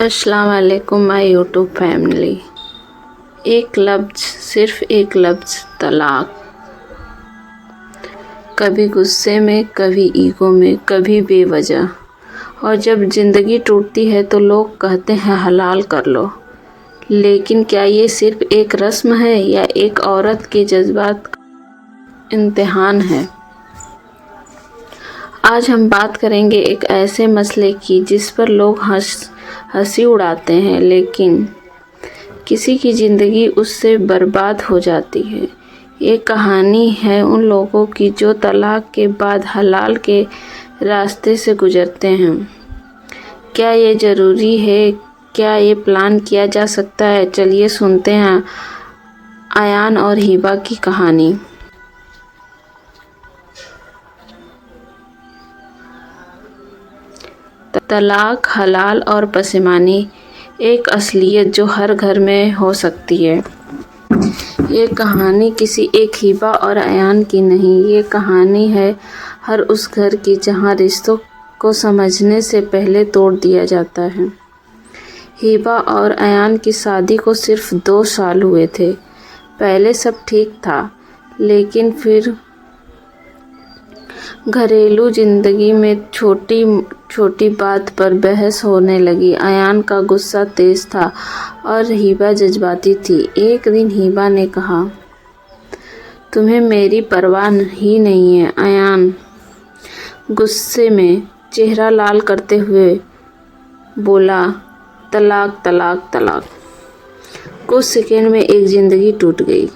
अस्सलाम वालेकुम my YouTube family. एक लफ्ज़, सिर्फ एक लफ्ज़, तलाक। कभी गुस्से में, कभी ईगो में, कभी बेवजह। और जब ज़िंदगी टूटती है तो लोग कहते हैं हलाल कर लो। लेकिन क्या ये सिर्फ एक रस्म है या एक औरत के जज्बात का इम्तिहान है? आज हम बात करेंगे एक ऐसे मसले की जिस पर लोग हंसी उड़ाते हैं, लेकिन किसी की ज़िंदगी उससे बर्बाद हो जाती है। ये कहानी है उन लोगों की जो तलाक के बाद हलाल के रास्ते से गुजरते हैं। क्या ये ज़रूरी है? क्या ये प्लान किया जा सकता है? चलिए सुनते हैं आयान और हिबा की कहानी। तलाक, हलाल और पसेमानी एक असलियत जो हर घर में हो सकती है। ये कहानी किसी एक हिबा और आयान की नहीं, ये कहानी है हर उस घर की जहाँ रिश्तों को समझने से पहले तोड़ दिया जाता है। हिबा और आयान की शादी को सिर्फ 2 साल हुए थे। पहले सब ठीक था, लेकिन फिर घरेलू जिंदगी में छोटी छोटी बात पर बहस होने लगी। आयान का गुस्सा तेज था और हिबा जज्बाती थी। एक दिन हिबा ने कहा, तुम्हें मेरी परवाह ही नहीं है। आयान गुस्से में चेहरा लाल करते हुए बोला, तलाक तलाक तलाक। कुछ सेकंड में एक जिंदगी टूट गई।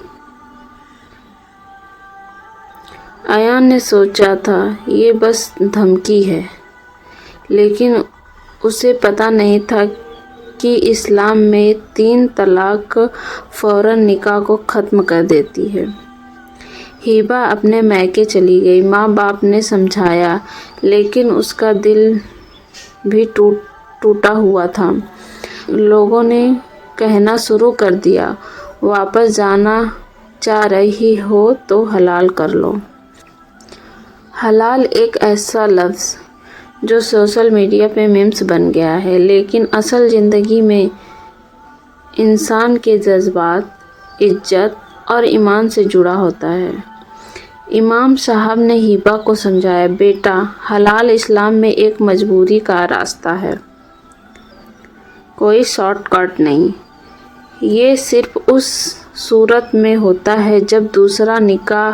आयान ने सोचा था ये बस धमकी है, लेकिन उसे पता नहीं था कि इस्लाम में 3 तलाक फौरन निकाह को ख़त्म कर देती है। हिबा अपने मायके चली गई। माँ बाप ने समझाया, लेकिन उसका दिल भी टूटा हुआ था। लोगों ने कहना शुरू कर दिया, वापस जाना चाह रही हो तो हलाल कर लो। हलाल एक ऐसा लफ्ज़ जो सोशल मीडिया पे मीम्स बन गया है, लेकिन असल ज़िंदगी में इंसान के जज्बात, इज्जत और ईमान से जुड़ा होता है। इमाम साहब ने हिबा को समझाया, बेटा, हलाल इस्लाम में एक मजबूरी का रास्ता है, कोई शॉर्टकट नहीं। ये सिर्फ उस सूरत में होता है जब दूसरा निकाह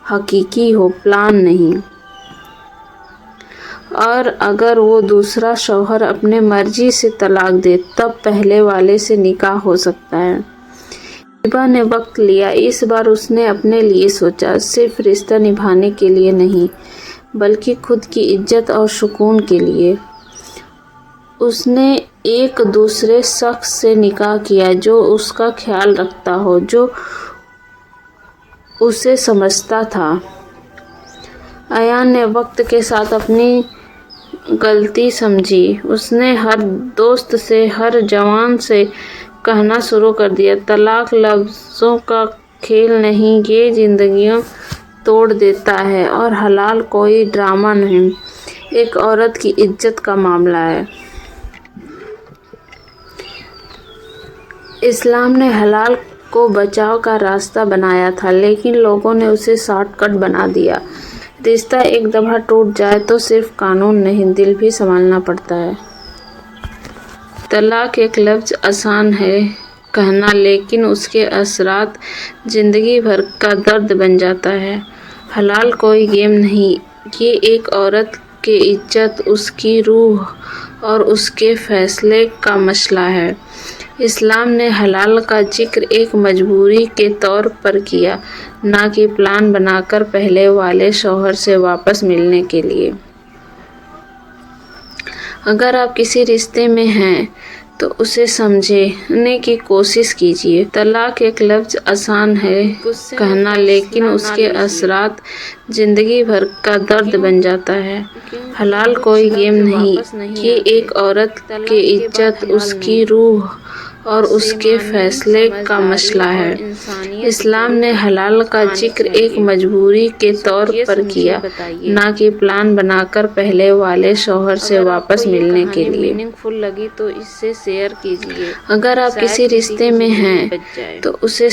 हकीकी हो, प्लान नहीं। और अगर वो दूसरा शौहर अपने मर्जी से तलाक दे, तब पहले वाले से निकाह हो सकता है। हिबा ने वक्त लिया। इस बार उसने अपने लिए सोचा, सिर्फ रिश्ता निभाने के लिए नहीं, बल्कि खुद की इज्जत और सुकून के लिए। उसने एक दूसरे शख्स से निकाह किया जो उसका ख्याल रखता हो, जो उसे समझता था। आयान ने वक्त के साथ अपनी गलती समझी। उसने हर दोस्त से, हर जवान से कहना शुरू कर दिया, तलाक लफ्ज़ों का खेल नहीं, ये ज़िंदगियाँ तोड़ देता है। और हलाल कोई ड्रामा नहीं, एक औरत की इज्जत का मामला है। इस्लाम ने हलाल को बचाव का रास्ता बनाया था, लेकिन लोगों ने उसे शॉर्टकट बना दिया। रिश्ता एक दफ़ा टूट जाए तो सिर्फ कानून नहीं, दिल भी संभालना पड़ता है। तलाक एक लफ्ज़ आसान है कहना, लेकिन उसके असरात ज़िंदगी भर का दर्द बन जाता है। हलाल कोई गेम नहीं, ये एक औरत की इज्जत, उसकी रूह और उसके फैसले का मसला है। इस्लाम ने हलाल का जिक्र एक मजबूरी के तौर पर किया, ना कि प्लान बनाकर पहले वाले शौहर से वापस मिलने के लिए। अगर आप किसी रिश्ते में हैं तो उसे समझने की कोशिश कीजिए। तलाक एक लफ्ज़ आसान है कहना, लेकिन उसके असरात ज़िंदगी भर का दर्द बन जाता है। हलाल कोई गेम नहीं, ये एक औरत की इज्जत, उसकी रूह اور اس کے فیصلے کا مسئلہ ہے۔ اسلام نے حلال کا ذکر ایک مجبوری کے طور پر کیا، نہ کہ پلان بنا کر پہلے والے شوہر سے واپس ملنے کے لیے۔ لگی تو اسے شیئر کیجیے۔ اگر آپ کسی رشتے میں ہیں تو اسے